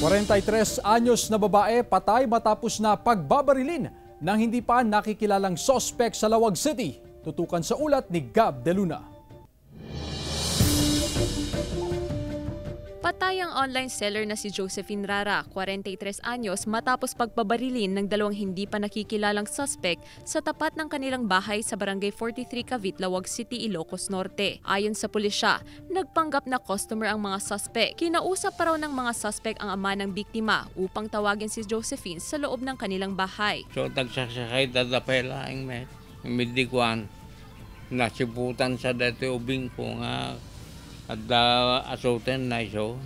43 anyos na babae patay matapos na pagbabarilin ng hindi pa nakikilalang sospek sa Lawag City. Tutukan sa ulat ni Gab De Luna. Patay ang online seller na si Josephine Rara, 43 anyos, matapos pagbabarilin ng dalawang hindi pa nakikilalang suspect sa tapat ng kanilang bahay sa Barangay 43 Cavite, Lawag City, Ilocos Norte. Ayon sa pulisya, nagpanggap na customer ang mga suspect. Kinausap pa raw ng mga suspect ang ama ng biktima upang tawagin si Josephine sa loob ng kanilang bahay. So tagsasakay dadapela ang met, midikwan, nasiputan sa dati ubing ko nga. At asutin na iso,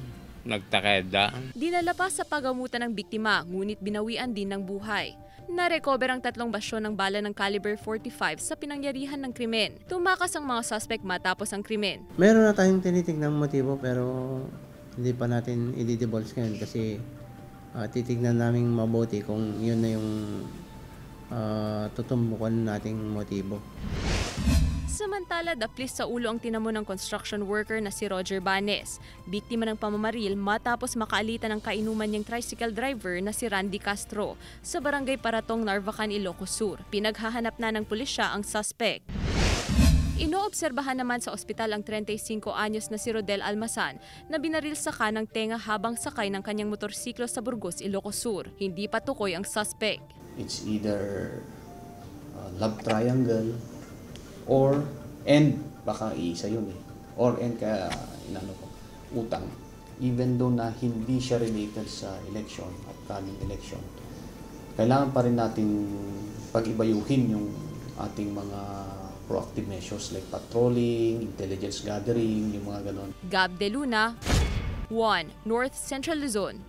nagtakeda. Dinala pa sa pagamutan ng biktima, ngunit binawian din ng buhay. Narecover ang 3 basyon ng bala ng caliber 45 sa pinangyarihan ng krimen. Tumakas ang mga suspect matapos ang krimen. Meron na tayong tinitignan motibo pero hindi pa natin i-divulge ngayon kasi titignan namin mabuti kung yun na yung tutumbukan nating motibo. Samantala, daplis sa ulo ang tinamo ng construction worker na si Roger Banes. Biktima ng pamamaril matapos makaalitan ng kainuman niyang tricycle driver na si Randy Castro sa Barangay Paratong, Narvacan, Ilocos Sur. Pinaghahanap na ng pulisya ang suspect. Inoobserbahan naman sa ospital ang 35 anyos na si Rodel Almasan na binaril sa kanang tenga habang sakay ng kanyang motorsiklo sa Burgos, Ilocos Sur. Hindi pa tukoy ang suspect. It's either love triangle and baka isa yun and kaya inano ko, utang. Even though na hindi siya related sa election, upcoming election, kailangan pa rin natin pag-ibayuhin yung ating mga proactive measures like patrolling, intelligence gathering, yung mga ganon. Gab De Luna, 1 North Central Luzon.